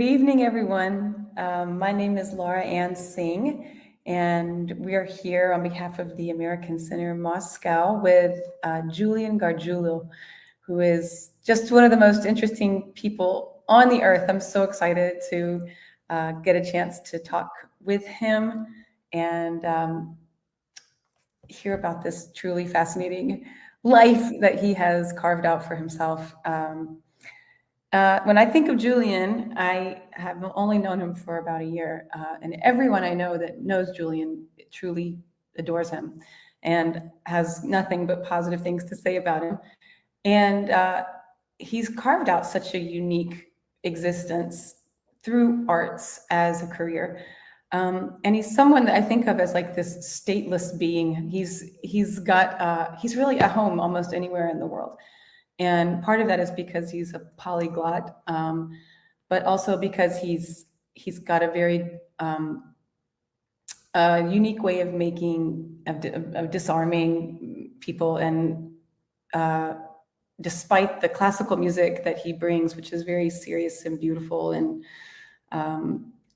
Good evening, everyone. My name is Laura Ann Singh, and we are here on behalf of the American Center in Moscow with Julian Gargiulo, who is just one of the most interesting people on the earth. I'm so excited to get a chance to talk with him and hear about this truly fascinating life that he has carved out for himself. When I think of Julian, I have only known him for about a year, and everyone I know that knows Julian truly adores him and has nothing but positive things to say about him. And he's carved out such a unique existence through arts as a career. And he's someone that I think of as like this stateless being. He's really at home almost anywhere in the world. And part of that is because he's a polyglot, but also because he's got a very unique way of disarming people. And despite the classical music that he brings, which is very serious and beautiful and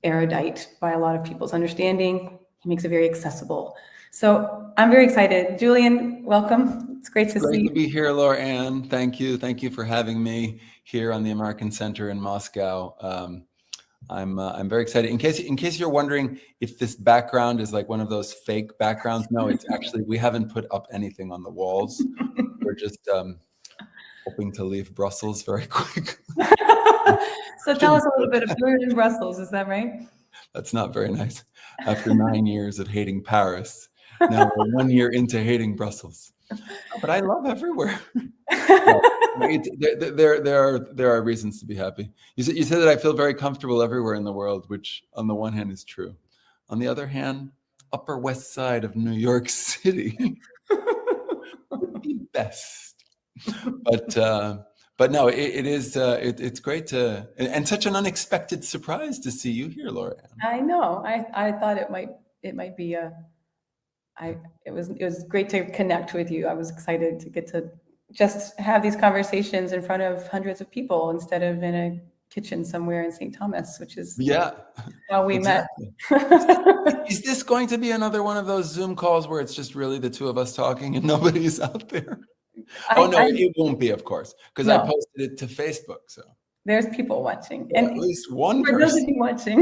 erudite by a lot of people's understanding, he makes it very accessible. So I'm very excited. Julian, welcome. It's great to see you. Great to be here, Laura Ann. Thank you. Thank you for having me here on the American Center in Moscow. I'm very excited. In case you're wondering if this background is like one of those fake backgrounds, no, it's actually, we haven't put up anything on the walls. We're just hoping to leave Brussels very quick. So tell us a little bit about you're in Brussels, is that right? That's not very nice. After 9 years of hating Paris, now we're 1 year into hating Brussels. But I love everywhere. There are reasons to be happy. You said that I feel very comfortable everywhere in the world, which on the one hand is true. On the other hand, Upper West Side of New York City would be best. But no, it's great to, and such an unexpected surprise to see you here, Laura Ann. I know. I thought it might be it was great to connect with you. I was excited to get to just have these conversations in front of hundreds of people instead of in a kitchen somewhere in St. Thomas, which is how we met. Is this going to be another one of those Zoom calls where it's just really the two of us talking and nobody's out there? It won't be, of course, because I posted it to Facebook. So there's people watching, and at least one person. For those of you watching,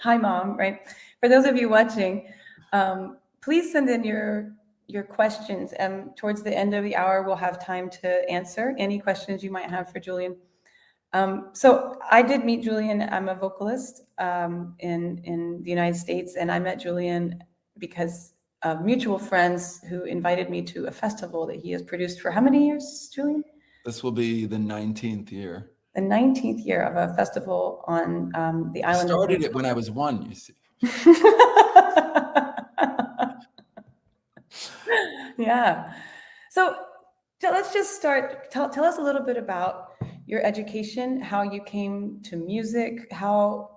hi, Mom. Right? For those of you watching, please send in your questions. Towards the end of the hour, we'll have time to answer any questions you might have for Julian. So I did meet Julian. I'm a vocalist in the United States, and I met Julian because of mutual friends who invited me to a festival that he has produced for how many years, Julian? This will be the 19th year. The 19th year of a festival on the island. I started it when I was 1, you see. Yeah. So let's just start. Tell us a little bit about your education, how you came to music, how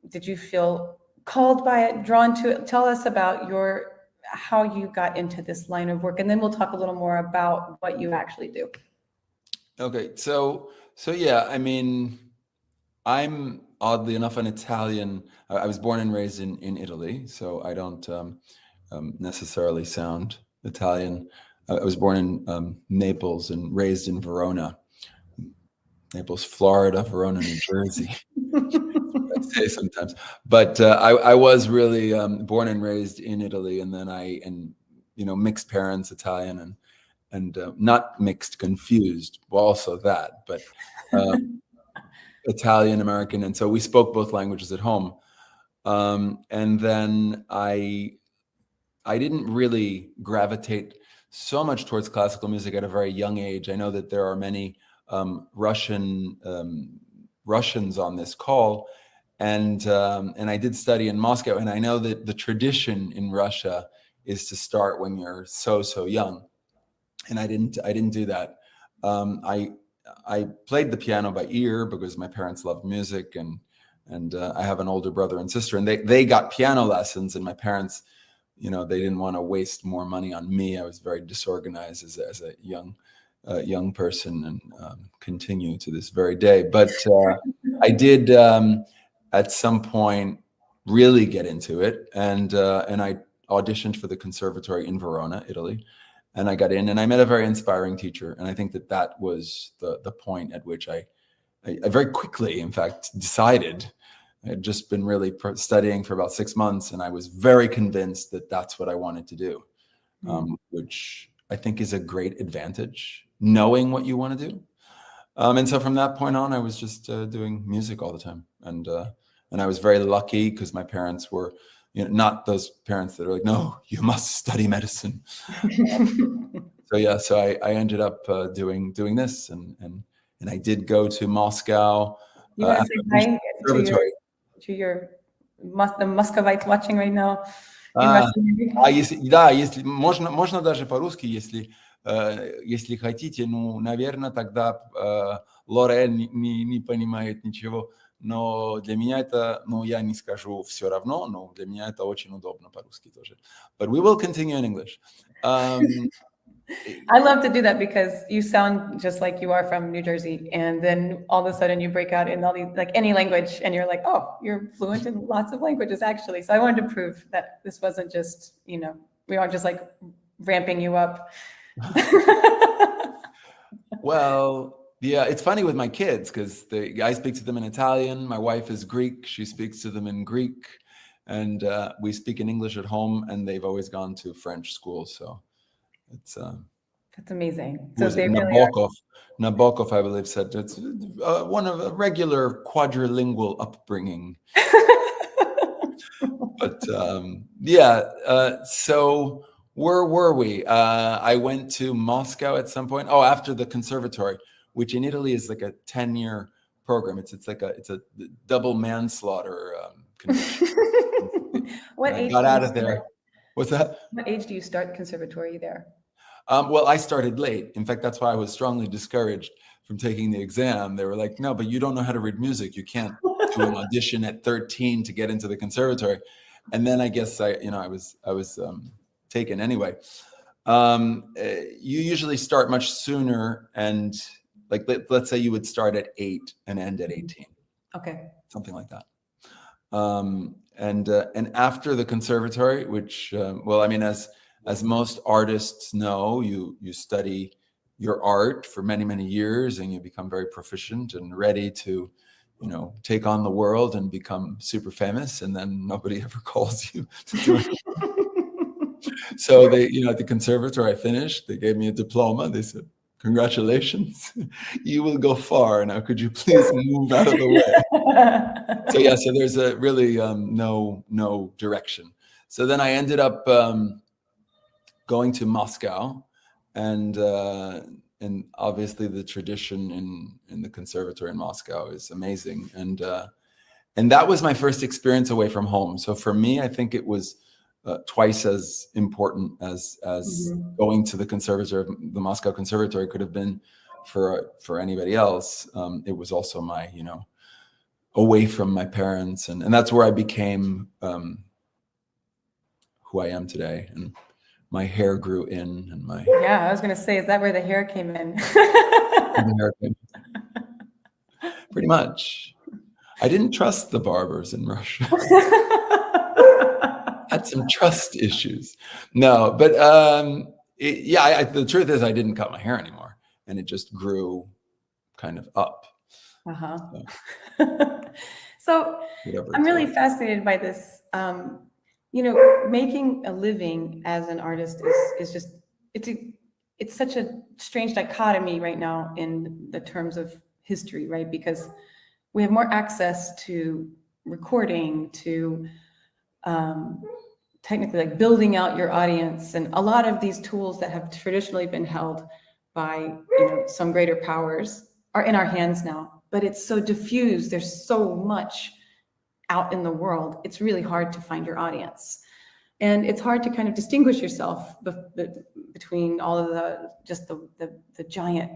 did you feel called by it, drawn to it? Tell us about how you got into this line of work, and then we'll talk a little more about what you actually do. Okay, so yeah, I mean, I'm oddly enough an Italian. I was born and raised in Italy, so I don't necessarily sound Italian. I was born in Naples and raised in Verona. Naples, Florida, Verona, New Jersey. I say sometimes, but I was really born and raised in Italy, and then mixed parents, Italian and not mixed, confused. Well, also that, but Italian American, and so we spoke both languages at home. And then I didn't really gravitate so much towards classical music at a very young age. I know that there are many Russians on this call, and I did study in Moscow, and I know that the tradition in Russia is to start when you're so young, and I didn't do that. I played the piano by ear because my parents loved music, and I have an older brother and sister, and they got piano lessons, and my parents, they didn't want to waste more money on me. I was very disorganized as a young young person, and continue to this very day. But I did at some point really get into it, and I auditioned for the Conservatory in Verona, Italy, and I got in, and I met a very inspiring teacher, and I think that was the point at which I very quickly, in fact, decided. I had just been really studying for about 6 months, and I was very convinced that that's what I wanted to do, which I think is a great advantage, knowing what you want to do. And so from that point on, I was just doing music all the time. And I was very lucky because my parents were, not those parents that are like, no, you must study medicine. So I ended up doing this, and I did go to Moscow. You want to say hi to the Muscovites watching right now? Да, если можно даже по-русски, если хотите. Ну, наверное, тогда Лорен не понимает ничего, но для меня это, я не скажу все равно, но для меня это очень удобно по-русски тоже. But we will continue in English. I love to do that because you sound just like you are from New Jersey, and then all of a sudden you break out in all these, like any language, and you're like, oh, you're fluent in lots of languages actually. So I wanted to prove that this wasn't just, we aren't just like ramping you up. Well, yeah, it's funny with my kids because I speak to them in Italian. My wife is Greek. She speaks to them in Greek, and we speak in English at home, and they've always gone to French school. So it's that's amazing. So they Nabokov, I believe, said it's one of a regular quadrilingual upbringing. But so where were we? I went to Moscow at some point. Oh, after the Conservatory, which in Italy is like a 10-year program. It's a double manslaughter condition. What age? Got out of there. What's that? What age do you start Conservatory there? Well, I started late. In fact, that's why I was strongly discouraged from taking the exam. They were like, no, but you don't know how to read music. You can't do an audition at 13 to get into the Conservatory. And then I guess I was taken anyway. You usually start much sooner, and like let's say you would start at 8 and end at 18. Okay. Something like that. And after the Conservatory, which as most artists know, you study your art for many, many years, and you become very proficient and ready to, take on the world and become super famous, and then nobody ever calls you to do it. So they, at the Conservatory, I finished. They gave me a diploma. They said, congratulations, you will go far. Now, could you please move out of the way? So there's a really no direction. So then I ended up going to Moscow, and obviously the tradition in the Conservatory in Moscow is amazing, and that was my first experience away from home. So for me, I think it was twice as important as going to the Conservatory. The Moscow Conservatory could have been for anybody else. It was also my away from my parents, and that's where I became who I am today. And my hair grew in, and I was going to say, is that where the hair came in? Pretty much. I didn't trust the barbers in Russia. Had some trust issues. No, but the truth is I didn't cut my hair anymore, and it just grew kind of up. So I'm really fascinated by this. Making a living as an artist is just, it's such a strange dichotomy right now in the terms of history, right? Because we have more access to recording, to technically like building out your audience, and a lot of these tools that have traditionally been held by some greater powers are in our hands now. But it's so diffused. There's so much out in the world. It's really hard to find your audience, and it's hard to kind of distinguish yourself between all of the giant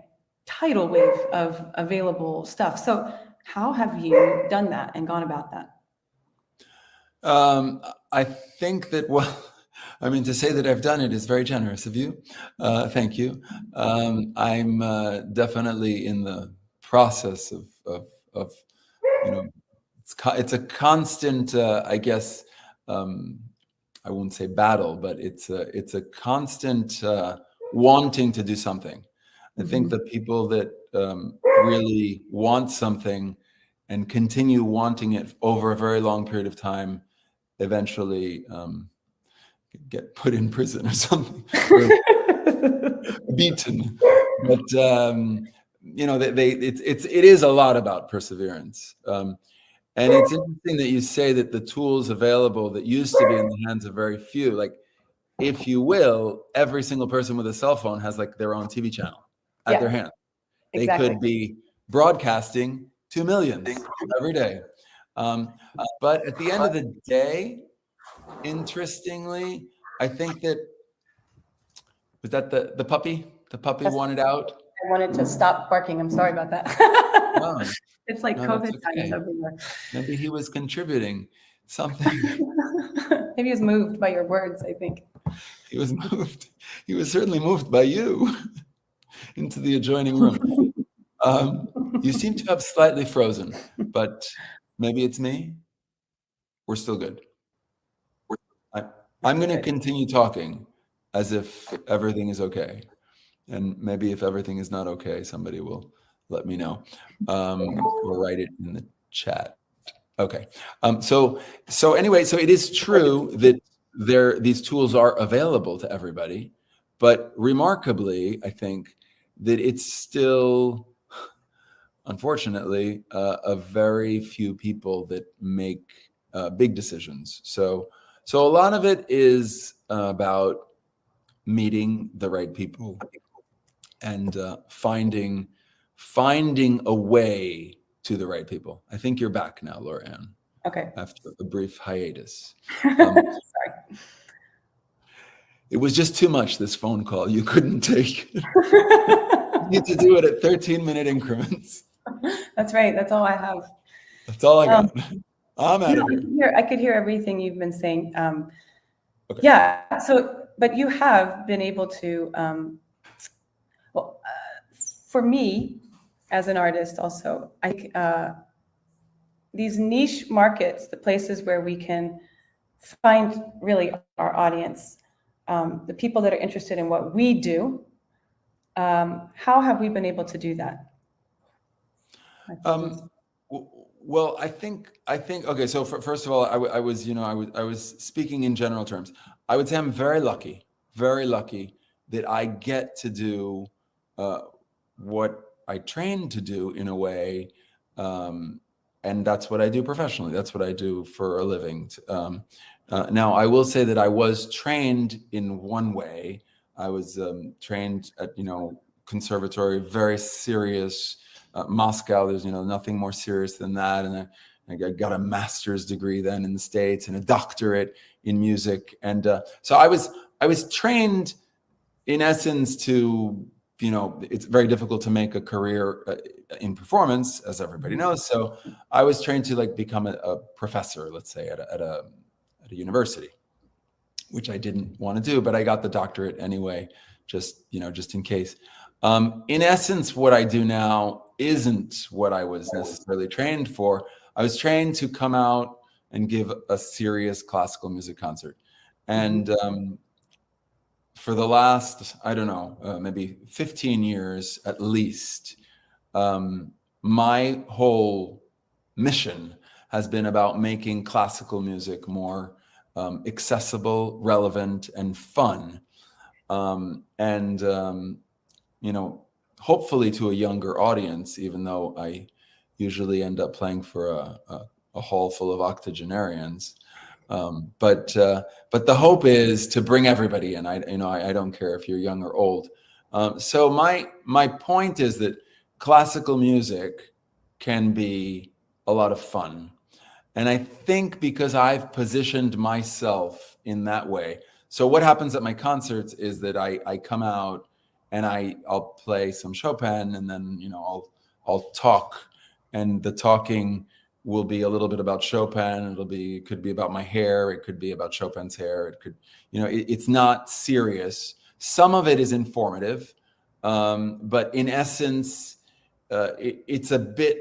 tidal wave of available stuff. So how have you done that and gone about that? I think that, I mean, to say that I've done it is very generous of you. Thank you. I'm definitely in the process of you know, it's a constant, I guess, I won't say battle, but it's a constant wanting to do something. I think the people that really want something and continue wanting it over a very long period of time eventually get put in prison or something, or beaten. But it is a lot about perseverance. And it's interesting that you say that the tools available that used to be in the hands of very few, like, if you will, every single person with a cell phone has like their own TV channel at their hand. They could be broadcasting to millions every day. But at the end of the day, interestingly, I think that, was that the puppy? The puppy wanted out? I wanted to stop barking. I'm sorry about that. Oh, it's like no, COVID that's okay. times everywhere. Maybe he was contributing something. Maybe he was moved by your words, I think. He was moved. He was certainly moved by you into the adjoining room. You seem to have slightly frozen, but maybe it's me. We're still good. I'm going to continue talking as if everything is okay. And maybe if everything is not okay, somebody will let me know, or write it in the chat. Okay. So anyway, so it is true that these tools are available to everybody, but remarkably, I think that it's still, unfortunately, a very few people that make big decisions. So a lot of it is about meeting the right people and finding a way to the right people. I think you're back now, Laura Ann. Okay. After a brief hiatus. Sorry. It was just too much, this phone call. You couldn't take it. You need to do it at 13-minute increments. That's right. That's all I have. That's all I got. I'm out of here. I could hear everything you've been saying. Okay. Yeah. So, but you have been able to, for me, as an artist also, I think these niche markets, the places where we can find really our audience, the people that are interested in what we do, how have we been able to do that? Well, I think okay. So first of all, I was speaking in general terms. I would say I'm very lucky that I get to do what I trained to do in a way, and that's what I do professionally. That's what I do for a living. Now, I will say that I was trained in one way. I was trained at conservatory, very serious. Moscow, there's nothing more serious than that, and I got a master's degree then in the States and a doctorate in music, and so I was trained in essence to it's very difficult to make a career in performance, as everybody knows. So I was trained to become a professor, let's say, at a university, which I didn't want to do, but I got the doctorate anyway, just in case. In essence, what I do now isn't what I was necessarily trained for. I was trained to come out and give a serious classical music concert. And for the last, I don't know, maybe 15 years at least, my whole mission has been about making classical music more accessible, relevant, and fun. Hopefully to a younger audience, even though I usually end up playing for a hall full of octogenarians. But the hope is to bring everybody in. I don't care if you're young or old. So my point is that classical music can be a lot of fun. And I think because I've positioned myself in that way. So what happens at my concerts is that I come out and I'll play some Chopin, and then I'll talk, and the talking will be a little bit about Chopin. It could be about my hair. It could be about Chopin's hair. It could, it's not serious. Some of it is informative, but in essence, it's a bit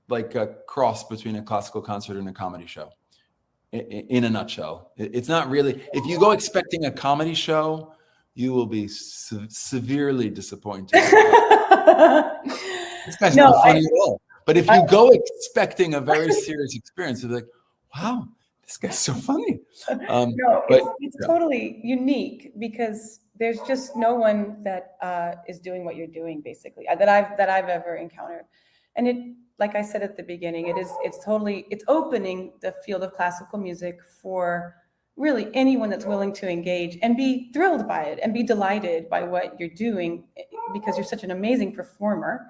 like a cross between a classical concert and a comedy show. In a nutshell, it's not really. If you go expecting a comedy show, you will be severely disappointed. This guy's not funny at all. But if you go expecting a very serious experience, you're like, wow, this guy's so funny. It's totally unique because there's just no one that is doing what you're doing, basically, that I've ever encountered. And it, like I said at the beginning, it's opening the field of classical music for really anyone that's willing to engage and be thrilled by it and be delighted by what you're doing, because you're such an amazing performer.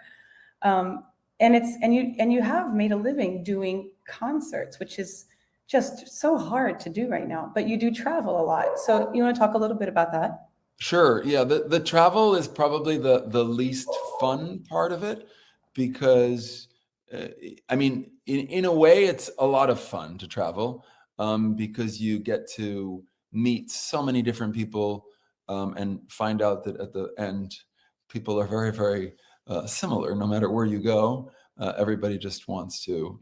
And you have made a living doing concerts, which is just so hard to do right now, but you do travel a lot. So you want to talk a little bit about that? Sure. Yeah. The travel is probably the least fun part of it, because in a way it's a lot of fun to travel, because you get to meet so many different people, and find out that at the end, people are very, very similar, no matter where you go. Everybody just wants to,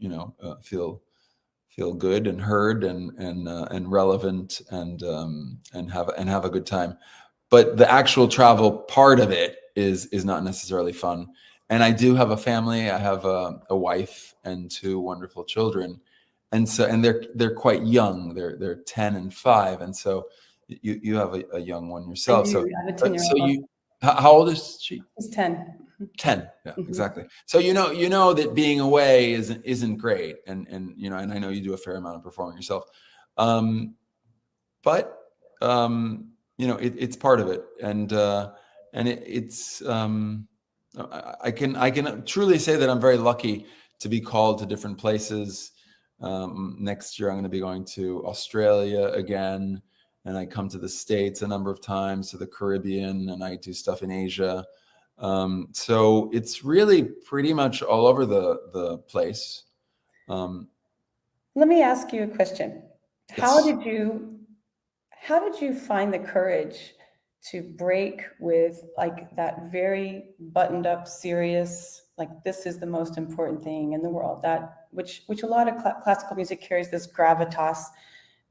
feel good and heard and relevant and have a good time. But the actual travel part of it is not necessarily fun. And I do have a family. I have a wife and 2 wonderful children, and they're quite young. They're 10 and 5, and so you have a young one yourself. I have a 10-year-old. How old is she? She's 10. 10. Yeah, exactly. So you know that being away isn't great, and I know you do a fair amount of performing yourself, but it's part of it, and it's I can truly say that I'm very lucky to be called to different places. Next year I'm going to be going to Australia again, and I come to the States a number of times, to the Caribbean, and I do stuff in Asia. So it's really pretty much all over the place. Let me ask you a question. Yes. How did you find the courage to break with like that very buttoned up, serious, like this is the most important thing in the world, that which a lot of classical music carries this gravitas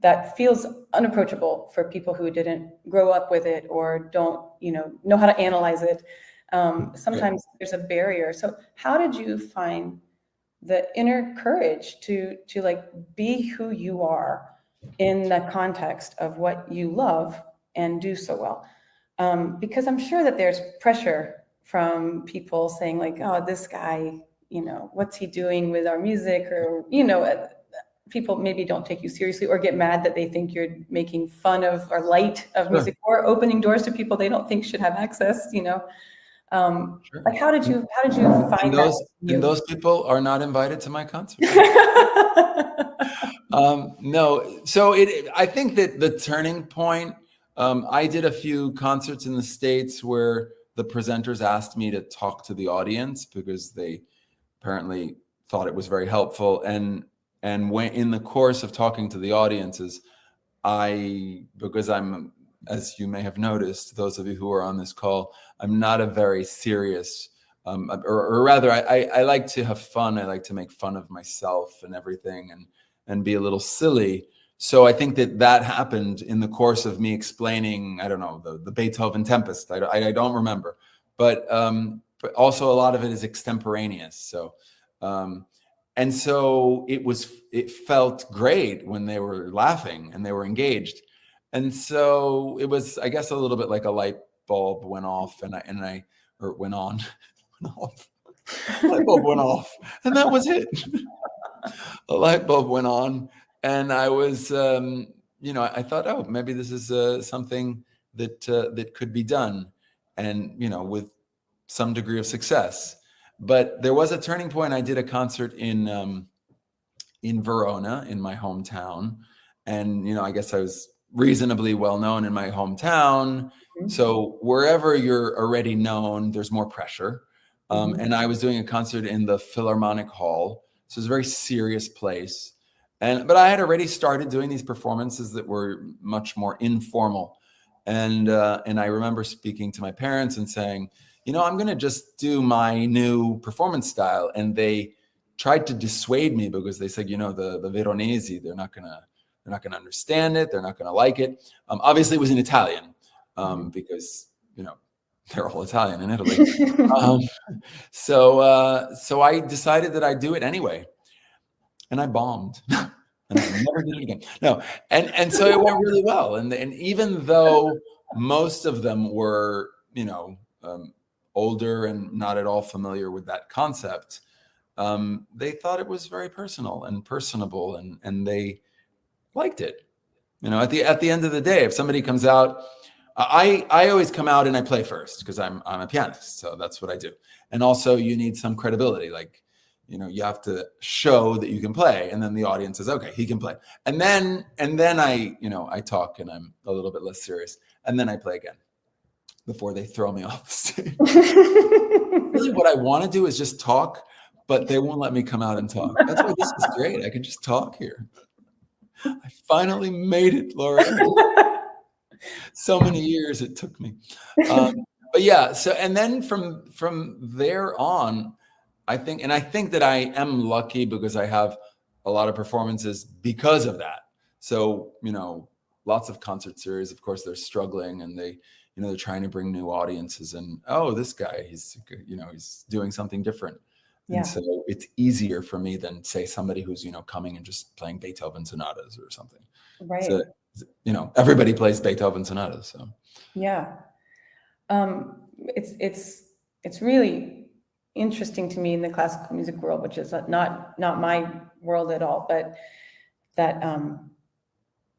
that feels unapproachable for people who didn't grow up with it or don't know how to analyze it. Sometimes there's a barrier. So how did you find the inner courage to like be who you are in the context of what you love and do so well? Because I'm sure that there's pressure from people saying like, oh, this guy, what's he doing with our music? Or, people maybe don't take you seriously or get mad that they think you're making fun of or light of music, or opening doors to people they don't think should have access, Like how did you find those, that? And those people are not invited to my concert. No. So I think that the turning point, I did a few concerts in the States where the presenters asked me to talk to the audience because they apparently thought it was very helpful. And when in the course of talking to the audiences, because I'm, as you may have noticed, those of you who are on this call, I'm not a very serious, or rather, I like to have fun. I like to make fun of myself and everything, and be a little silly. So I think that happened in the course of me explaining, I don't know, the Beethoven Tempest. I don't remember, but also a lot of it is extemporaneous. So, and so it felt great when they were laughing and they were engaged. And so it was, I guess, a little bit like a light bulb went off went on, went off. Light bulb went off, and that was it. A light bulb went on, and I was, I thought, oh, maybe this is something that could be done, and with some degree of success. But there was a turning point. I did a concert in Verona, in my hometown, and I guess I was reasonably well known in my hometown. Mm-hmm. So wherever you're already known, there's more pressure. And I was doing a concert in the Philharmonic Hall. So it's a very serious place. But I had already started doing these performances that were much more informal. And I remember speaking to my parents and saying, I'm going to just do my new performance style. And they tried to dissuade me because they said, the Veronesi, they're not going to understand it. They're not going to like it. Obviously, it was in Italian because, they're all Italian in Italy. So I decided that I'd do it anyway. And I bombed. And I never did it again. No. And so it went really well. And even though most of them were, older and not at all familiar with that concept, they thought it was very personal and personable, and they liked it. At the end of the day, if somebody comes out, I always come out and I play first because I'm a pianist, so that's what I do. And also, you need some credibility, like you have to show that you can play, and then the audience says, "Okay, he can play." And then I talk, and I'm a little bit less serious, and then I play again before they throw me off the stage. Really, what I want to do is just talk, but they won't let me come out and talk. That's why this is great. I can just talk here. I finally made it, Laura. So many years it took me. But yeah, so, and then from there on, I think that I am lucky because I have a lot of performances because of that. So, lots of concert series, of course, they're struggling, and they're trying to bring new audiences, and, this guy, he's doing something different. Yeah. And so it's easier for me than, say, somebody who's, coming and just playing Beethoven sonatas or something. Right. So, everybody plays Beethoven sonatas. So yeah, it's really interesting to me in the classical music world, which is not my world at all, but that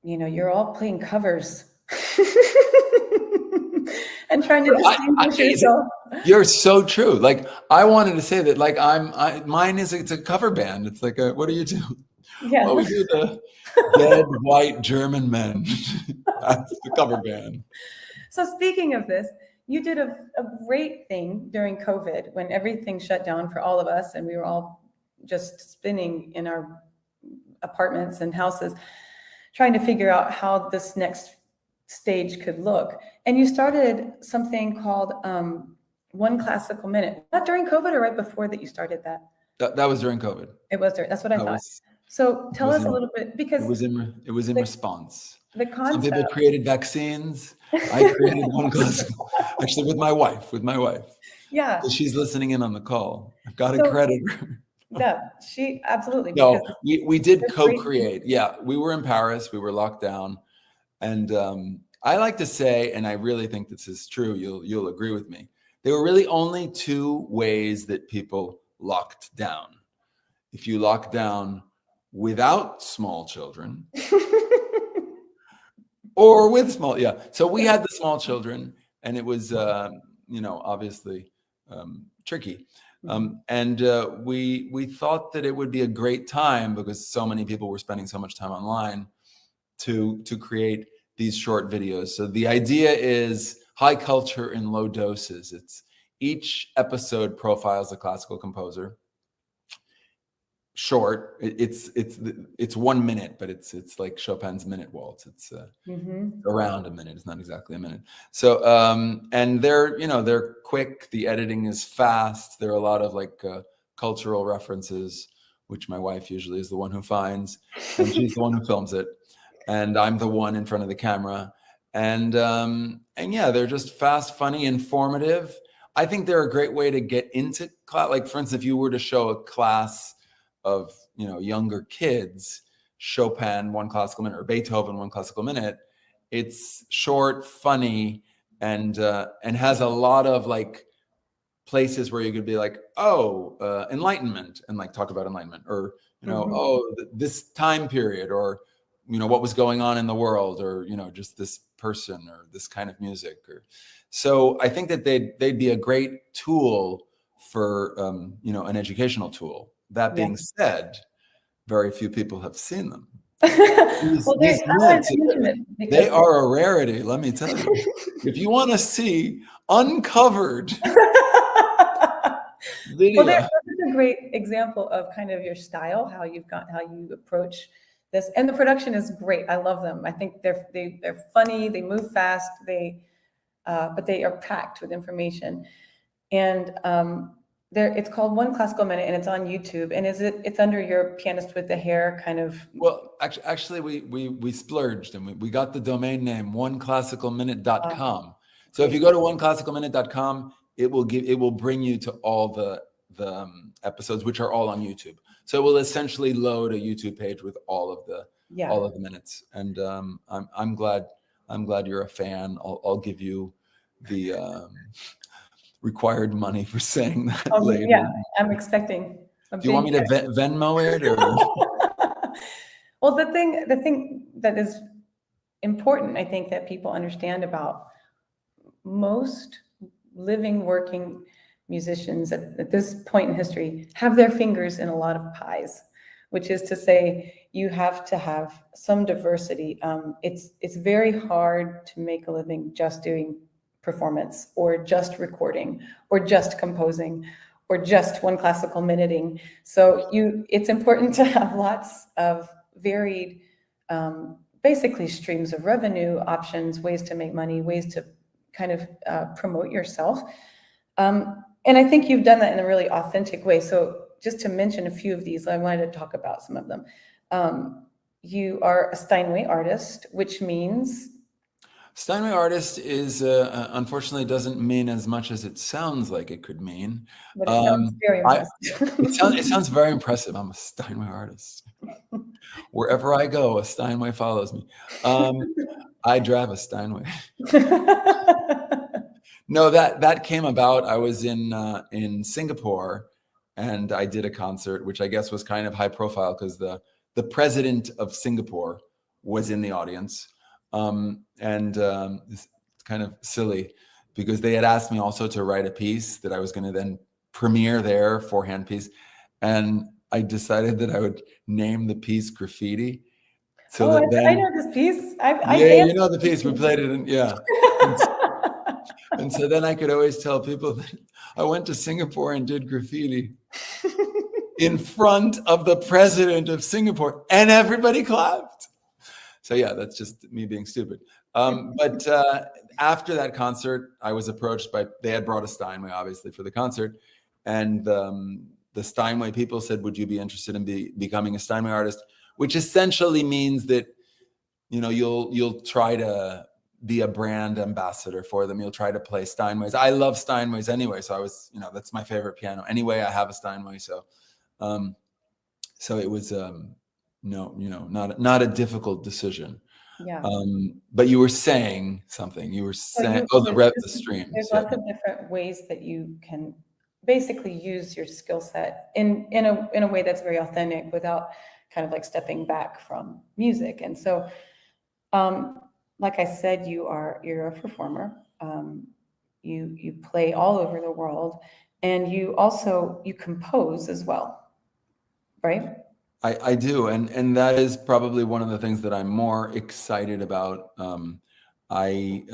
you're all playing covers and trying to distinguish yourself. You're so true. Like, I wanted to say that, like, mine is, it's a cover band. It's like, what do you do? Yeah. Well, we do the Dead White German Men. That's the cover band. So speaking of this, you did a great thing during COVID when everything shut down for all of us, and we were all just spinning in our apartments and houses, trying to figure out how this next stage could look. And you started something called One Classical Minute. Not during COVID, or right before that you started that? That was during COVID. It was during. That's what I thought. So tell us a little bit, because it was in response. The concept. Some people created vaccines. I created One Classical, actually with my wife. Yeah. So she's listening in on the call. I've got to credit her. Yeah, she absolutely. No, we did co-create. Yeah, we were in Paris. We were locked down, and I like to say, and I really think this is true. You'll agree with me. There were really only two ways that people locked down. If you lock down without small children, or with small, yeah. So we had the small children, and it was, obviously tricky. And we thought that it would be a great time, because so many people were spending so much time online, to create these short videos. So the idea is high culture in low doses. It's each episode profiles a classical composer. Short. It's 1 minute, but it's like Chopin's minute waltz. It's around a minute. It's not exactly a minute. So and they're quick. The editing is fast. There are a lot of cultural references, which my wife usually is the one who finds, and she's the one who films it, and I'm the one in front of the camera. And yeah, they're just fast, funny, informative. I think they're a great way to get into class. Like, for instance, if you were to show a class of younger kids Chopin One Classical Minute or Beethoven One Classical Minute, it's short, funny, and has a lot of places where you could be like, enlightenment, and talk about enlightenment, or this time period, or what was going on in the world, or just this person, or this kind of music. So I think that they'd be a great tool for an educational tool. That being said, very few people have seen them. They are a rarity, let me tell you. If you want to see uncovered video. Well, there's a great example of kind of your style, how you approach this, and the production is great. I love them. I think they're funny. They move fast. But they are packed with information. And it's called One Classical Minute, and it's on YouTube. And it's under your Pianist with the Hair kind of. Well, actually, we splurged and we got the domain name oneclassicalminute.com. So if you go to oneclassicalminute.com, it will bring you to all the episodes, which are all on YouTube. So it will essentially load a YouTube page with all of the minutes. And I'm glad you're a fan. I'll give you the required money for saying that later. Yeah, I'm expecting. Do you want me to Venmo it or? Well, the thing that is important, I think, that people understand about most living, working musicians at this point in history have their fingers in a lot of pies, which is to say you have to have some diversity. It's very hard to make a living just doing performance or just recording or just composing or just one classical minuting. So it's important to have lots of varied, basically streams of revenue, options, ways to make money, ways to kind of promote yourself. And I think you've done that in a really authentic way. So just to mention a few of these, I wanted to talk about some of them. You are a Steinway artist, which means? Steinway Artist is, unfortunately, doesn't mean as much as it sounds like it could mean. But it sounds very impressive. It sounds very impressive. I'm a Steinway artist. Wherever I go, a Steinway follows me. I drive a Steinway. No, that came about. I was in Singapore, and I did a concert, which I guess was kind of high profile because the president of Singapore was in the audience. It's kind of silly because they had asked me also to write a piece that I was going to then premiere their forehand piece. And I decided that I would name the piece Graffiti. So I know this piece. You know the piece. We played it in, yeah. And so then I could always tell people that I went to Singapore and did graffiti in front of the president of Singapore, and everybody clapped. So yeah, that's just me being stupid. But after that concert, I was approached they had brought a Steinway, obviously, for the concert. And the Steinway people said, would you be interested in becoming a Steinway artist? Which essentially means that, you'll try to be a brand ambassador for them. You'll try to play Steinways. I love Steinways anyway. So I was, that's my favorite piano. Anyway, I have a Steinway. So it was, not a difficult decision. Yeah. But you were saying something. You were saying, the stream. There's lots of different ways that you can basically use your skill set in a way that's very authentic without kind of like stepping back from music. And so, like I said, you're a performer. You play all over the world, and you compose as well, right? I do, and that is probably one of the things that I'm more excited about. I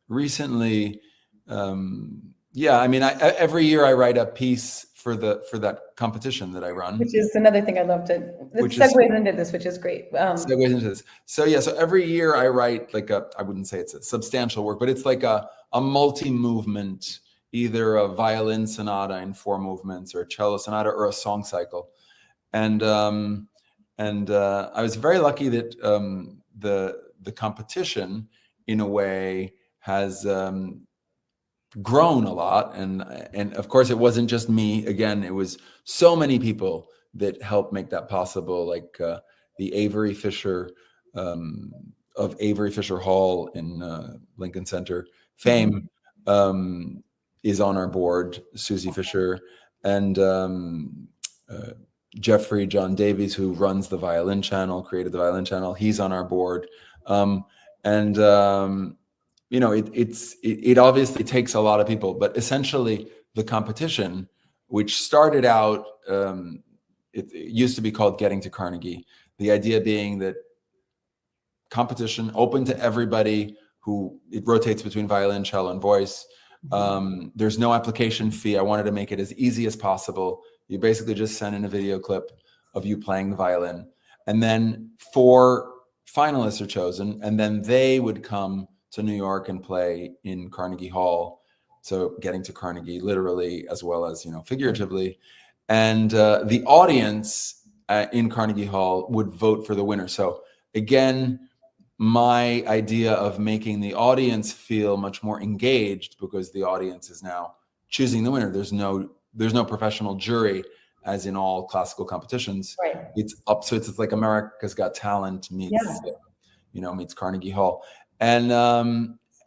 recently, every year I write a piece for that competition that I run, which is another thing I love to. This segues into this, which is great. Segues into this. So every year I write I wouldn't say it's a substantial work, but it's like a multi-movement, either a violin sonata in 4 movements or a cello sonata or a song cycle. And I was very lucky that the competition, in a way, has grown a lot. And of course, it wasn't just me. Again, it was so many people that helped make that possible. Like the Avery Fisher of Avery Fisher Hall in Lincoln Center fame is on our board. Susie Fisher and Jeffrey John Davies, who runs the violin channel, created the violin channel. He's on our board. It obviously takes a lot of people, but essentially the competition, which started out, it used to be called Getting to Carnegie. The idea being that competition open to everybody it rotates between violin, cello, and voice. There's no application fee. I wanted to make it as easy as possible. You basically just send in a video clip of you playing the violin, and then 4 finalists are chosen, and then they would come to New York and play in Carnegie Hall. So getting to Carnegie literally as well as, figuratively. And the audience in Carnegie Hall would vote for the winner. So again, my idea of making the audience feel much more engaged, because the audience is now choosing the winner. There's no professional jury, as in all classical competitions. Right. It's up, so it's like America's Got Talent meets, meets Carnegie Hall, and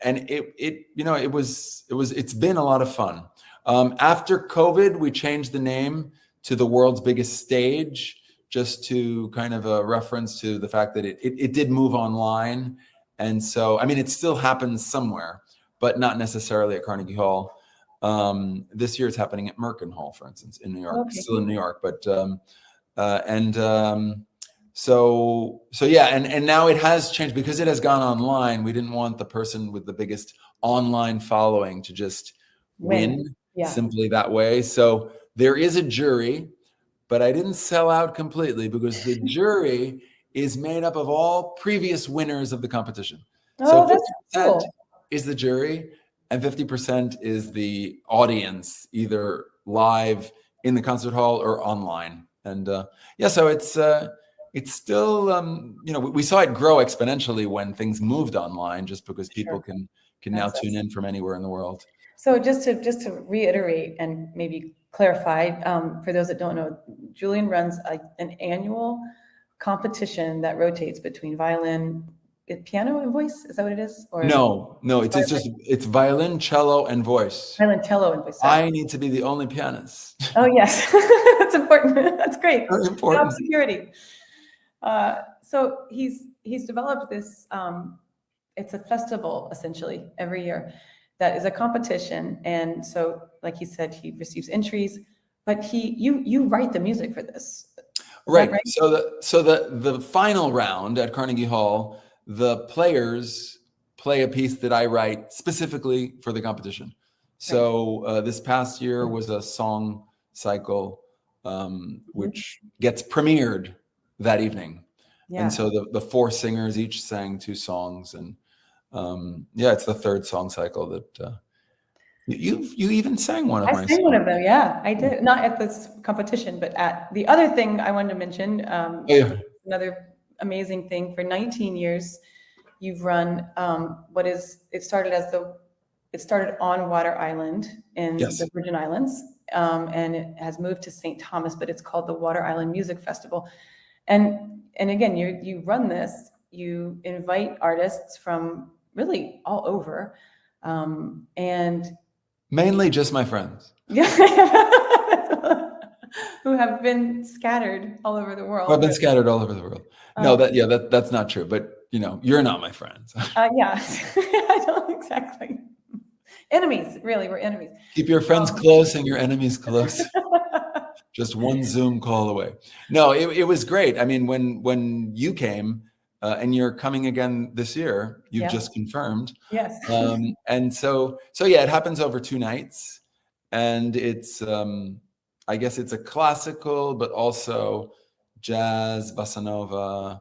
it's been a lot of fun. After COVID, we changed the name to the World's Biggest Stage, just to kind of a reference to the fact that it did move online. And so, it still happens somewhere, but not necessarily at Carnegie Hall. This year it's happening at Merkin Hall, for instance, in New York. Okay. Still in New York, but and now it has changed because it has gone online. We didn't want the person with the biggest online following to just win simply that way. So there is a jury, but I didn't sell out completely, because the jury is made up of all previous winners of the competition. So 50% is the jury, and 50% is the audience, either live in the concert hall or online. And so it's still, we saw it grow exponentially when things moved online, just because people can now tune in from anywhere in the world. So just to reiterate and maybe clarify, for those that don't know, Julian runs an annual competition that rotates between violin, piano, and voice. Is that what it is? Or no, it's violin, cello, and voice. Violin, cello, and voice. I need to be the only pianist. Oh yes, that's important. That's great. Very important. Job security. So he's developed this. It's a festival essentially every year. That is a competition, and so, like he said, he receives entries, but you write the music for this, right? So the final round at Carnegie Hall, the players play a piece that I write specifically for the competition. So this past year was a song cycle, which gets premiered that evening, and so the 4 singers each sang 2 songs, and it's the 3rd song cycle that you even sang one of my songs. I sang one of them, I did. Not at this competition, but at the other thing I wanted to mention, another amazing thing. For 19 years, you've run it started on Water Island in the Virgin Islands, and it has moved to St. Thomas, but it's called the Water Island Music Festival. And again, you run this, you invite artists from really all over, and mainly just my friends. Who have been scattered all over the world. I've been scattered all over the world. No, that's not true. But you're not my friends. I don't exactly. Enemies, really, we're enemies. Keep your friends close and your enemies close. Just one Zoom call away. No, it was great. When you came, and you're coming again this year, you've just confirmed. Yes. And so it happens over 2 nights, and it's I guess it's a classical, but also jazz, bossa nova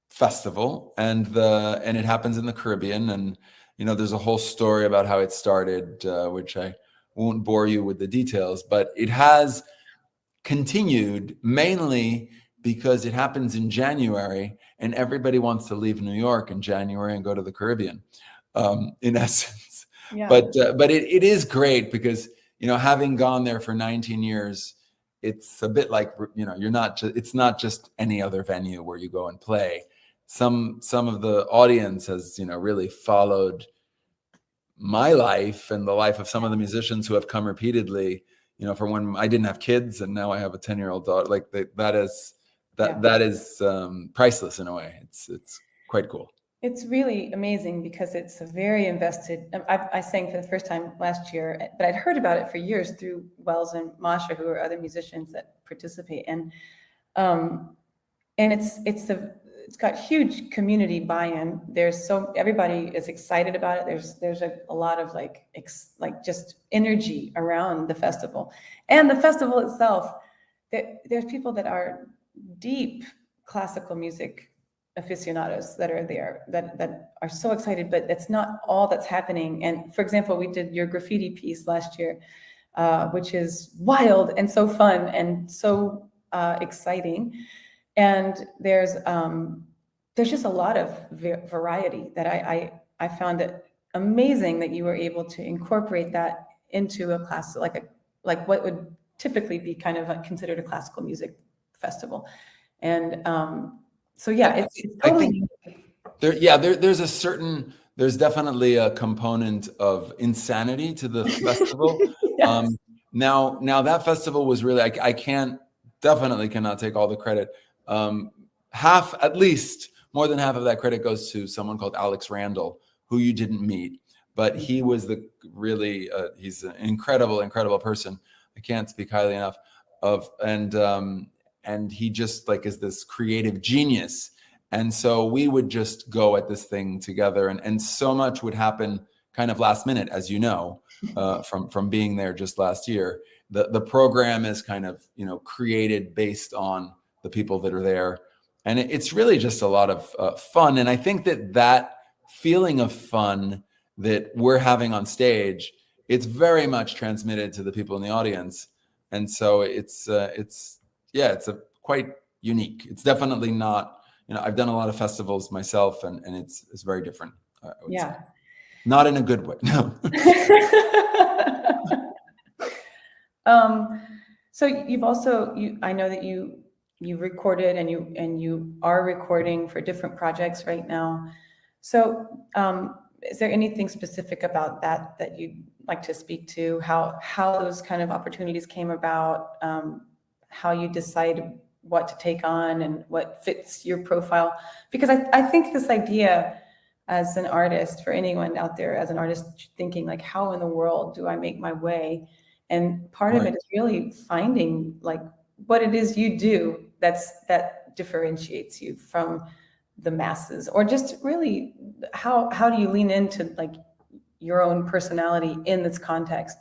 festival, and it happens in the Caribbean, and there's a whole story about how it started, which I won't bore you with the details, but it has continued mainly because it happens in January, and everybody wants to leave New York in January and go to the Caribbean, in essence. But it is great because, having gone there for 19 years, it's a bit like, it's not just any other venue where you go and play. Some of the audience has, really followed my life and the life of some of the musicians who have come repeatedly, from when I didn't have kids, and now I have a 10-year-old daughter. Like that is priceless in a way. It's quite cool. It's really amazing because it's a very invested. I sang for the first time last year, but I'd heard about it for years through Wells and Masha, who are other musicians that participate. And it's it's got huge community buy-in. Everybody is excited about it. There's a lot of like just energy around the festival, and the festival itself. There's people that are deep classical music aficionados that are there that are so excited, but that's not all that's happening. And for example, we did your graffiti piece last year, which is wild and so fun and so exciting. And there's just a lot of variety that I found it amazing that you were able to incorporate that into a class, like what would typically be kind of considered a classical music festival. And so yeah, it's totally. There's definitely a component of insanity to the festival. Yes. Now that festival was really, I definitely cannot take all the credit. At least more than half of that credit goes to someone called Alex Randall, who you didn't meet, but he was he's an incredible person. I can't speak highly enough of, and he just like is this creative genius. And so we would just go at this thing together, and so much would happen kind of last minute, as you know, from being there just last year. The program is kind of, created based on the people that are there. And it's really just a lot of fun. And I think that feeling of fun that we're having on stage, it's very much transmitted to the people in the audience. And so it's quite unique. It's definitely not, I've done a lot of festivals myself, and it's very different. I would say. Not in a good way. No. So I know that you've recorded and you are recording for different projects right now. So is there anything specific about that you'd like to speak to? How those kind of opportunities came about? How you decide what to take on and what fits your profile? Because I think this idea as an artist, for anyone out there as an artist thinking like, how in the world do I make my way? And part of it is really finding like what it is you do that differentiates you from the masses, or just really how do you lean into like your own personality in this context?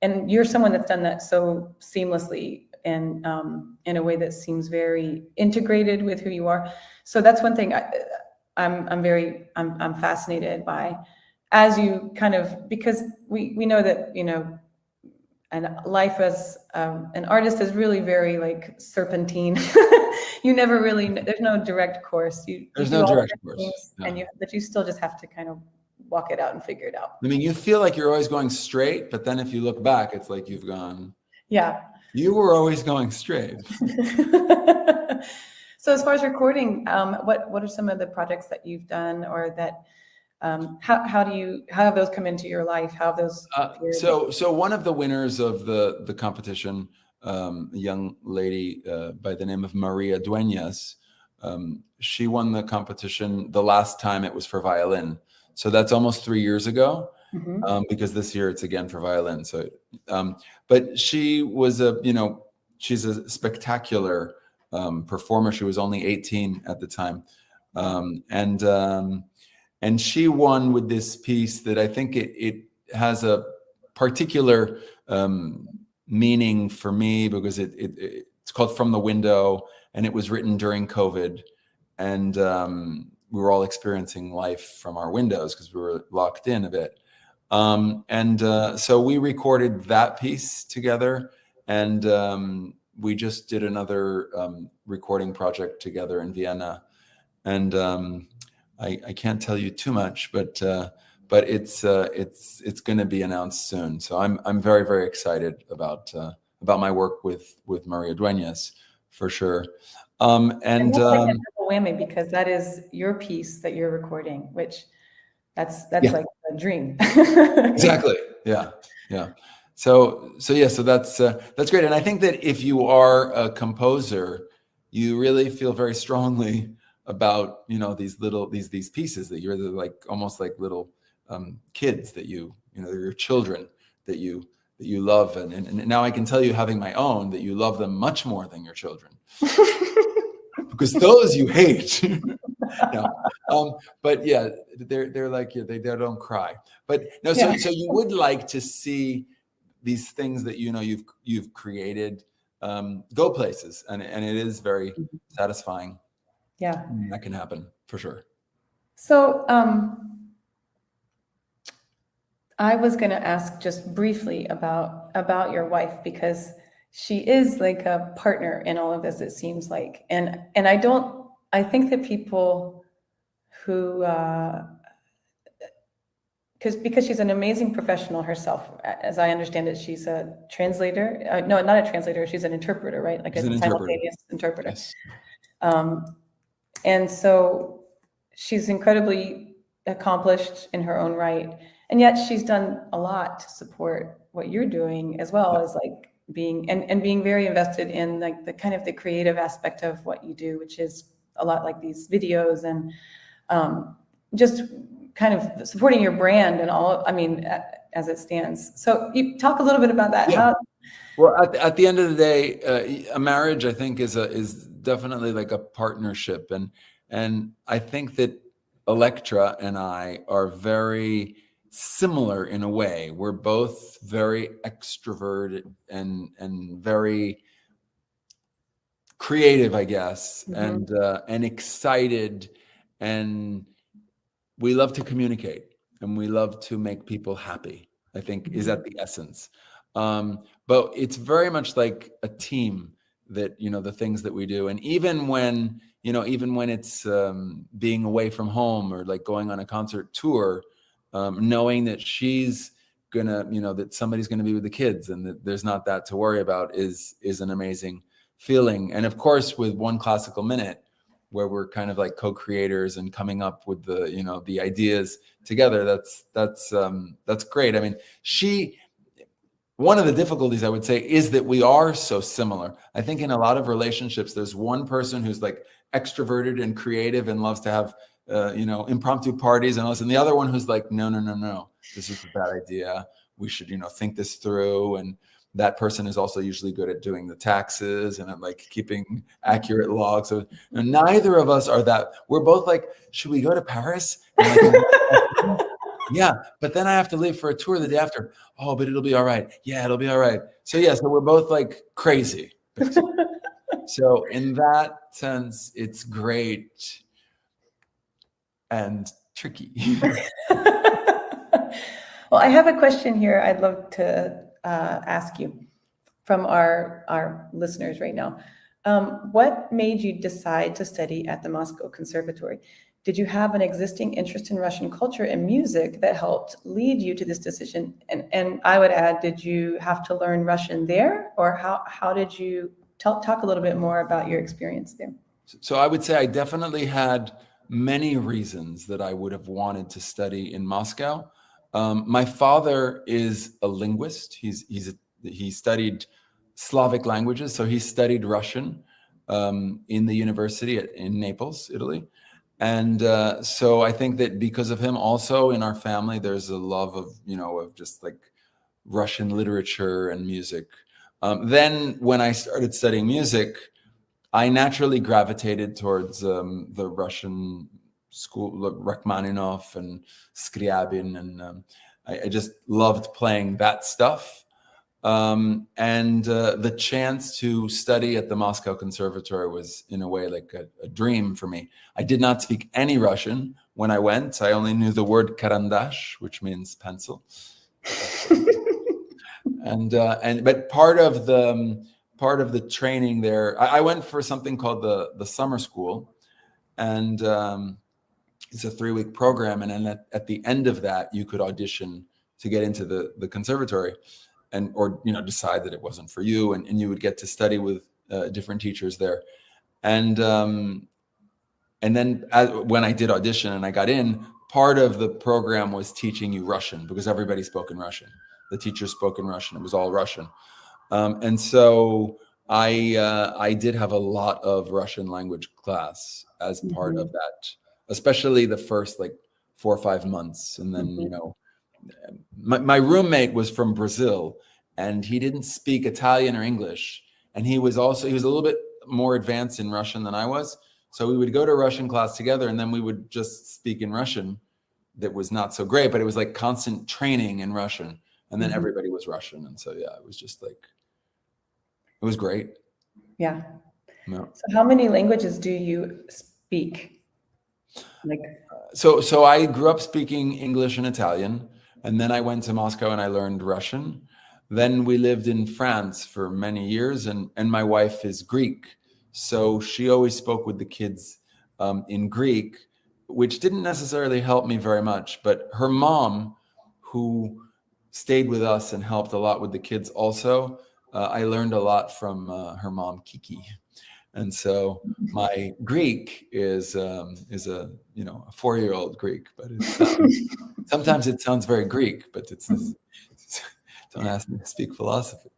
And you're someone that's done that so seamlessly and in a way that seems very integrated with who you are. So that's one thing I'm fascinated by, as you kind of, because we know that, and life as an artist is really very like serpentine. You never really, there's no direct course. There's no direct course. But you still just have to kind of walk it out and figure it out. I mean, you feel like you're always going straight, but then if you look back, it's like you've gone. Yeah. You were always going straight. So as far as recording, what are some of the projects that you've done, or that how have those come into your life? How have those? So one of the winners of the competition, a young lady by the name of Maria Dueñas, she won the competition the last time it was for violin. So that's almost 3 years ago. Mm-hmm. Because this year it's again for violin. So, but she was she's a spectacular performer. She was only 18 at the time, and she won with this piece that I think it has a particular meaning for me, because it's called From the Window, and it was written during COVID, and we were all experiencing life from our windows because we were locked in a bit. So we recorded that piece together, and we just did another recording project together in Vienna. And I can't tell you too much, but it's going to be announced soon. So I'm very, very excited about my work with Maria Dueñas, for sure. And that's like a double whammy, because that is your piece that you're recording, which that's like a dream. Exactly. Yeah. So that's great. And I think that if you are a composer, you really feel very strongly about, these pieces that you're like, almost like little kids that they're your children that you love. And now I can tell you, having my own, that you love them much more than your children. Because those you hate. No. But yeah, they're like, yeah, they don't cry. But no, Yeah. so you would like to see these things that you've created go places, and it is very satisfying. Yeah. That can happen for sure. So I was going to ask just briefly about your wife, because she is like a partner in all of this, it seems like. And I think that people who because she's an amazing professional herself, as I understand it, she's a translator. No, not a translator. She's an interpreter, right? Like She's a an interpreter. simultaneous interpreter. Yes. And so she's incredibly accomplished in her own right. And yet she's done a lot to support what you're doing, as well as like being and being very invested in like the kind of the creative aspect of what you do, which is a lot like these videos and just kind of supporting your brand and all, I mean, as it stands. So you talk a little bit about that. Yeah. Well, at the end of the day, a marriage, I think, is definitely like a partnership, and I think that Electra and I are very similar in a way. We're both very extroverted and very creative, I guess, and excited, and we love to communicate and we love to make people happy, I think is at the essence. But it's very much like a team that, the things that we do. And even when it's being away from home or like going on a concert tour, knowing that she's gonna, that somebody's gonna be with the kids and that there's not that to worry about is an amazing feeling. And of course, with One Classical Minute, where we're kind of like co-creators and coming up with the ideas together, that's great. I mean, one of the difficulties, I would say, is that we are so similar. I think in a lot of relationships, there's one person who's like extroverted and creative and loves to have impromptu parties and all this, and the other one who's like, no, this is a bad idea, we should think this through. And that person is also usually good at doing the taxes and at like keeping accurate logs. So neither of us are that. We're both like, should we go to Paris? And like, yeah, but then I have to leave for a tour the day after. Oh, but it'll be all right. Yeah, it'll be all right. So yeah, so we're both like crazy. So in that sense, it's great and tricky. Well, I have a question here I'd love to ask you from our listeners right now. What made you decide to study at the Moscow Conservatory? Did you have an existing interest in Russian culture and music that helped lead you to this decision? And I would add, did you have to learn Russian there, or how did you talk a little bit more about your experience there? So I would say I definitely had many reasons that I would have wanted to study in Moscow. My father is a linguist. He studied Slavic languages, so he studied Russian in the university in Naples, Italy. And so I think that because of him, also in our family, there's a love of just like Russian literature and music. Then when I started studying music, I naturally gravitated towards the Russian school, like Rachmaninoff and Scriabin, and I just loved playing that stuff. And the chance to study at the Moscow Conservatory was, in a way, like a dream for me. I did not speak any Russian when I went. I only knew the word karandash, which means pencil. But part of the training there, I went for something called the summer school, and it's a 3-week program. And then at the end of that, you could audition to get into the conservatory, or decide that it wasn't for you, and you would get to study with different teachers there. And then when I did audition and I got in, part of the program was teaching you Russian, because everybody spoke in Russian. The teachers spoke in Russian. It was all Russian. And so I did have a lot of Russian language class as part of that, especially the first like 4 or 5 months. And then, my roommate was from Brazil, and he didn't speak Italian or English. And he was a little bit more advanced in Russian than I was. So we would go to Russian class together, and then we would just speak in Russian. That was not so great, but it was like constant training in Russian. And then everybody was Russian. And so, yeah, it was just like, it was great. Yeah. No. So how many languages do you speak? Like, so I grew up speaking English and Italian, and then I went to Moscow and I learned Russian. Then we lived in France for many years, and my wife is Greek. So she always spoke with the kids in Greek, which didn't necessarily help me very much. But her mom, who stayed with us and helped a lot with the kids also, I learned a lot from her mom, Kiki. And so my Greek is a 4-year-old Greek, but sometimes it sounds very Greek, but it's don't ask me to speak philosophy.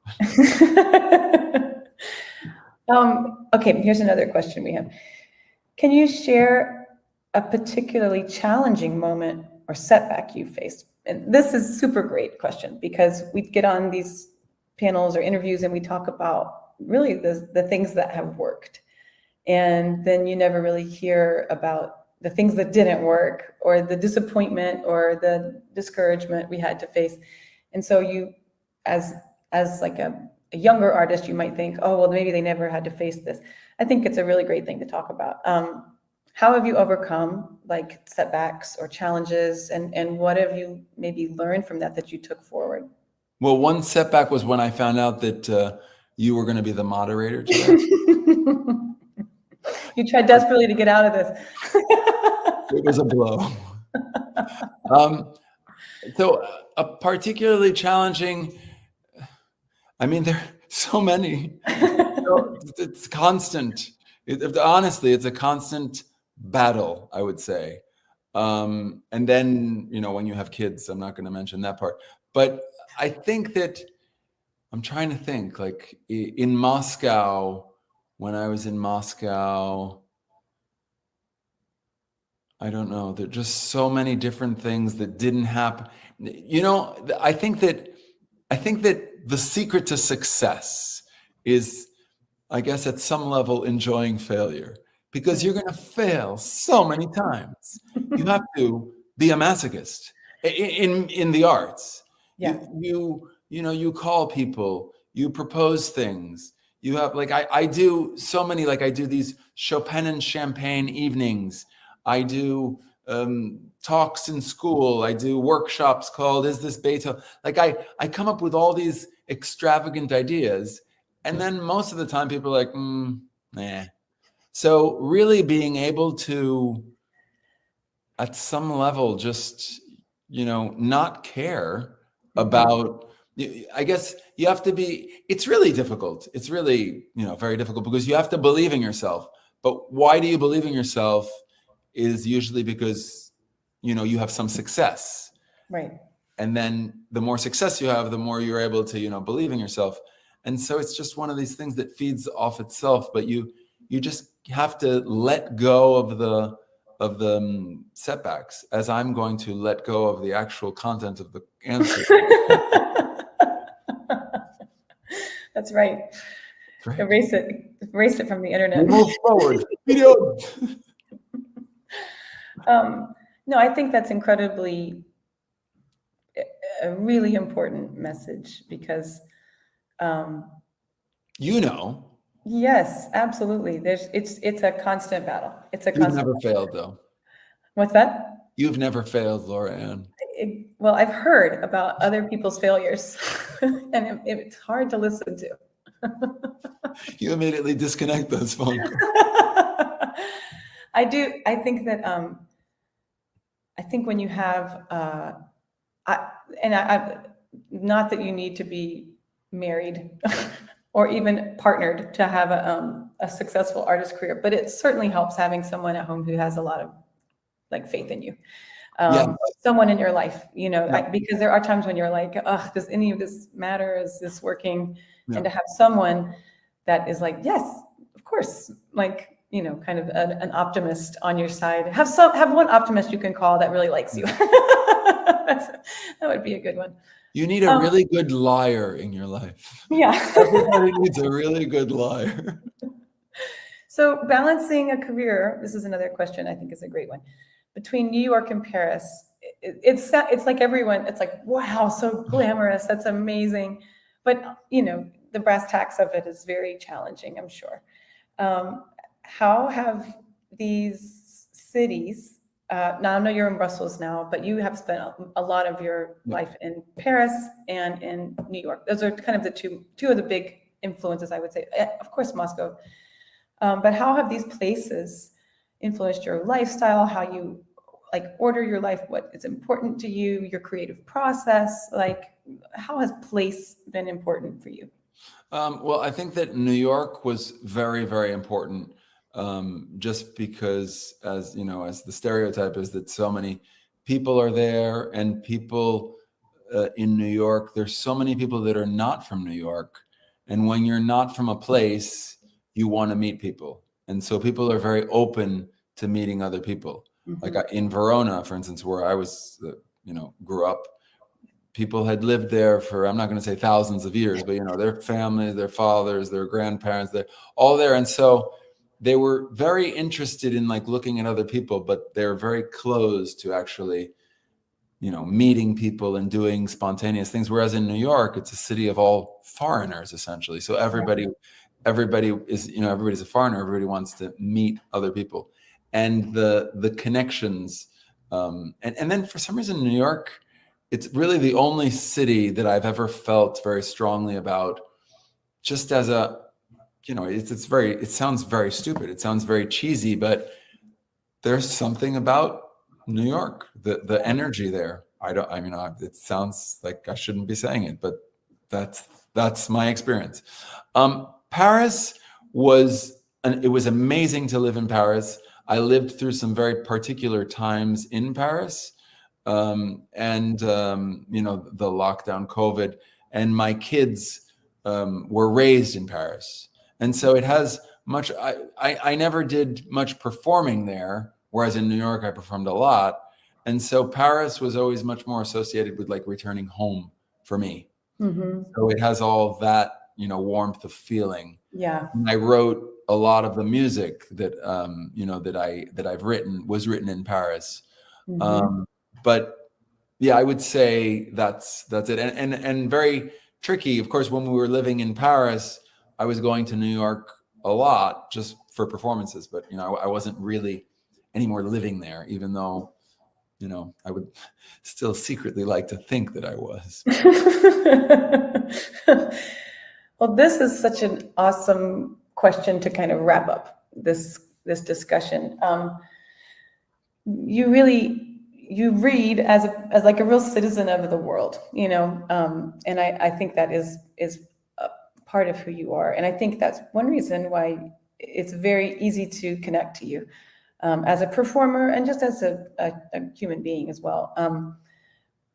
Okay, here's another question we have. Can you share a particularly challenging moment or setback you faced? And this is a super great question, because we get on these panels or interviews and we talk about really the things that have worked. And then you never really hear about the things that didn't work, or the disappointment or the discouragement we had to face. And so you, as like a younger artist, you might think, oh, well, maybe they never had to face this. I think it's a really great thing to talk about. How have you overcome like setbacks or challenges, and what have you maybe learned from that you took forward? Well, one setback was when I found out that you were going to be the moderator today. You tried desperately to get out of this. It was a blow. So a particularly challenging, I mean, there are so many. It's constant. Honestly, it's a constant battle, I would say. And then, when you have kids, I'm not going to mention that part. But I think that I'm trying to think, like in Moscow, when I was in Moscow, I don't know, there are just so many different things that didn't happen. I think that the secret to success is, I guess, at some level, enjoying failure, because you're going to fail so many times. You have to be a masochist in the arts. Yeah. You call people, you propose things. You have, like, I do so many, like I do these Chopin and Champagne evenings. I do talks in school. I do workshops called "Is This Beethoven?" Like I come up with all these extravagant ideas, and then most of the time people are like, nah. So really being able to, at some level, just not care about. I guess you have to be. It's really difficult. It's really very difficult, because you have to believe in yourself. But why do you believe in yourself? Is usually because you have some success, right? And then the more success you have, the more you're able to believe in yourself. And so it's just one of these things that feeds off itself. But you just have to let go of the setbacks, as I'm going to let go of the actual content of the answer. That's right. Right. Erase it from the internet. Move forward. No, I think that's incredibly a really important message, because yes, absolutely. It's a constant battle. You've never failed, though. What's that? You've never failed, Laura Ann. Well, I've heard about other people's failures, and it's hard to listen to. You immediately disconnect those phone calls. I do. I think that I think when you have not that you need to be married or even partnered to have a successful artist career, but it certainly helps having someone at home who has a lot of faith in you. Someone in your life, because there are times when you're like, oh, does any of this matter? Is this working? Yeah. And to have someone that is like, yes, of course, kind of an optimist on your side. Have one optimist you can call that really likes you. That would be a good one. You need a really good liar in your life. Yeah. Everybody needs a really good liar. So balancing a career, this is another question I think is a great one, between New York and Paris. It's like everyone, it's like, wow, so glamorous, that's amazing. But, the brass tacks of it is very challenging, I'm sure. How have these cities, now I know you're in Brussels now, but you have spent a lot of your life in Paris and in New York. Those are kind of the two of the big influences, I would say. Of course, Moscow. But how have these places influenced your lifestyle, how you order your life, what is important to you, your creative process? How has place been important for you? Well, I think that New York was very, very important, just because, as the stereotype is that so many people are there, and people in New York, there's so many people that are not from New York. And when you're not from a place, you want to meet people. And so people are very open to meeting other people. Mm-hmm. Like in Verona, for instance, where I was, grew up, people had lived there for, I'm not going to say thousands of years, but, their families, their fathers, their grandparents, they're all there. And so they were very interested in looking at other people, but they're very closed to actually, meeting people and doing spontaneous things. Whereas in New York, it's a city of all foreigners, essentially. So everybody is, everybody's a foreigner. Everybody wants to meet other people, and the connections. And then for some reason, New York, it's really the only city that I've ever felt very strongly about, just as a, it sounds very stupid. It sounds very cheesy, but there's something about New York, the energy there. It sounds like I shouldn't be saying it, but that's my experience. Paris it was amazing to live in Paris. I lived through some very particular times in Paris. The lockdown, COVID, and my kids were raised in Paris. And so it has much, I never did much performing there, whereas in New York, I performed a lot. And so Paris was always much more associated with returning home for me. Mm-hmm. So it has all that, warmth of feeling. Yeah. And I wrote a lot of the music that, that I've written was written in Paris. Mm-hmm. But yeah, I would say that's it. And very tricky. Of course, when we were living in Paris, I was going to New York a lot just for performances, but I wasn't really anymore living there, even though, I would still secretly like to think that I was. Well, this is such an awesome question to kind of wrap up this discussion. You read as a real citizen of the world, and I think that is a part of who you are. And I think that's one reason why it's very easy to connect to you as a performer and just as a human being as well.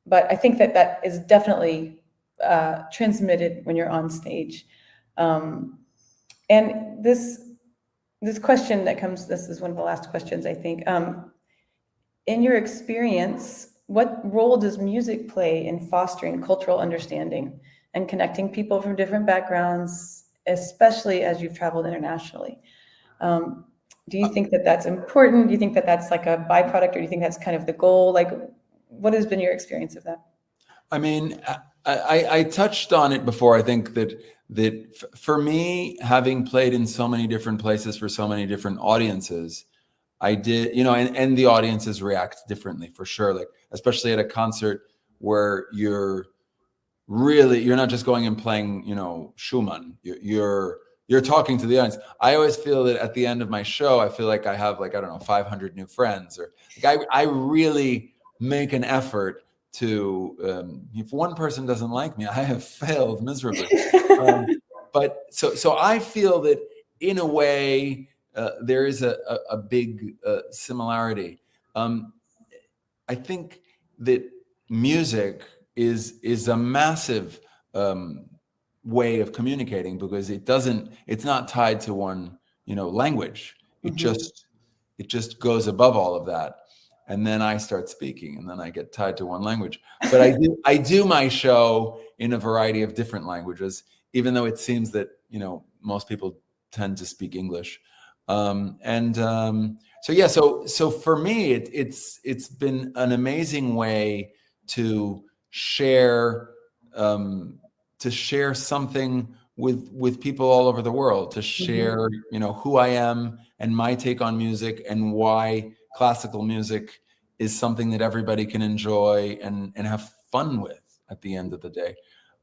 But I think that is definitely transmitted when you're on stage. And this question that comes, this is one of the last questions, I think. In your experience, what role does music play in fostering cultural understanding and connecting people from different backgrounds, especially as you've traveled internationally? Do you think that that's important? Do you think that that's like a byproduct, or do you think that's kind of the goal? What has been your experience of that? I mean, I touched on it before. I think that for me, having played in so many different places for so many different audiences, I did, and the audiences react differently for sure. Especially at a concert where you're not just going and playing, Schumann. You're talking to the audience. I always feel that at the end of my show, I feel like I have 500 new friends, or I really make an effort to, if one person doesn't like me, I have failed miserably. But so I feel that in a way, there is a big similarity. I think that music is a massive way of communicating, because it's not tied to one language. It just goes above all of that, and then I start speaking, and then I get tied to one language. But I do my show in a variety of different languages, even though it seems that most people tend to speak English. So yeah, so for me, it's been an amazing way to share something with people all over the world, to share who I am and my take on music, and why classical music is something that everybody can enjoy and have fun with at the end of the day.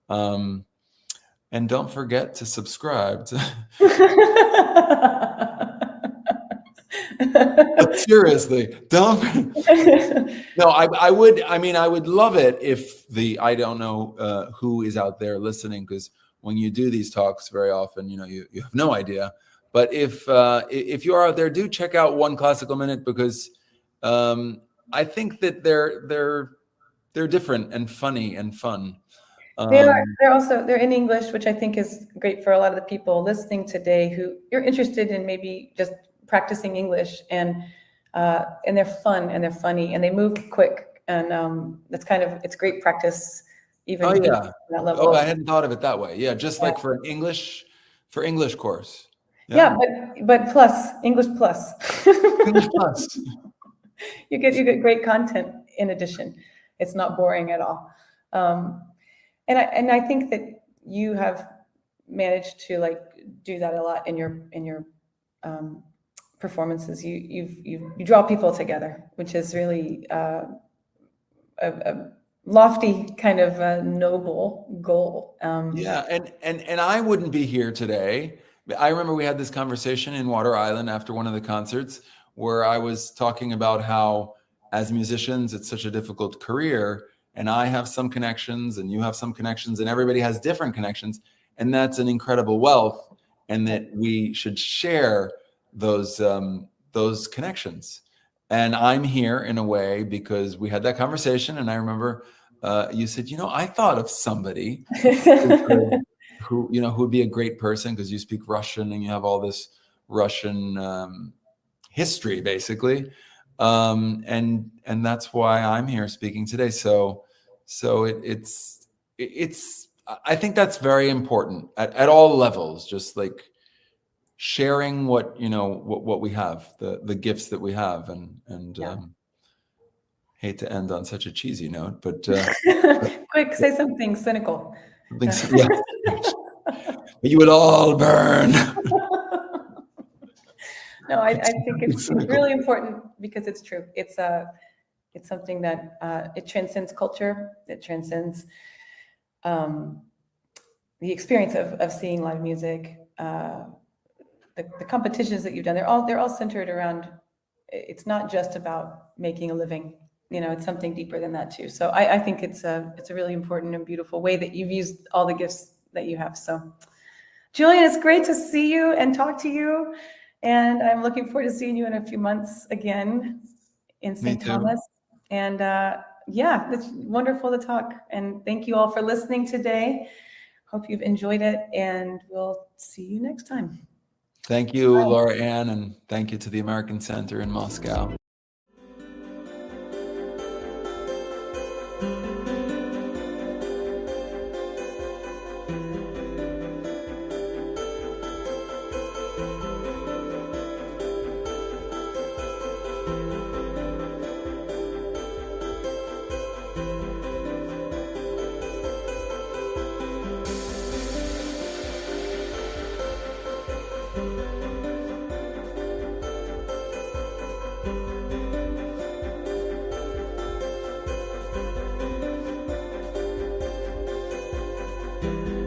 And don't forget to subscribe to seriously, don't. No, I would love it if I don't know who is out there listening, because when you do these talks, very often, you have no idea. But if you are out there, do check out One Classical Minute, because I think that they're different and funny and fun. They're in English, which I think is great for a lot of the people listening today who you're interested in maybe just practicing English, and they're fun and they're funny and they move quick, and it's great practice even at that level. Oh, I hadn't thought of it that way. Yeah, just like for English course. Yeah, but plus English plus. English plus. You get great content in addition. It's not boring at all. And I think that you have managed to do that a lot in your performances. You draw people together, which is really a lofty kind of noble goal. Yeah, and I wouldn't be here today. I remember we had this conversation in Water Island after one of the concerts, where I was talking about how, as musicians, it's such a difficult career, and I have some connections and you have some connections and everybody has different connections, and that's an incredible wealth, and that we should share those connections. And I'm here in a way because we had that conversation, and I remember you said, I thought of somebody who would be a great person, because you speak Russian and you have all this Russian history, basically. And that's why I'm here speaking today. So it's I think that's very important at all levels, just like sharing what we have, the gifts that we have, and hate to end on such a cheesy note, but quick, say something cynical. Yeah. You would all burn. No, I think it's really important, because it's true. It's something that it transcends culture. It transcends the experience of seeing live music. The competitions that you've done, they're all centered around. It's not just about making a living. It's something deeper than that too. So I think it's a really important and beautiful way that you've used all the gifts that you have. So, Julian, it's great to see you and talk to you. And I'm looking forward to seeing you in a few months again in St. Thomas. And it's wonderful to talk. And thank you all for listening today. Hope you've enjoyed it, and we'll see you next time. Thank you, Laura Ann, and thank you to the American Center in Moscow.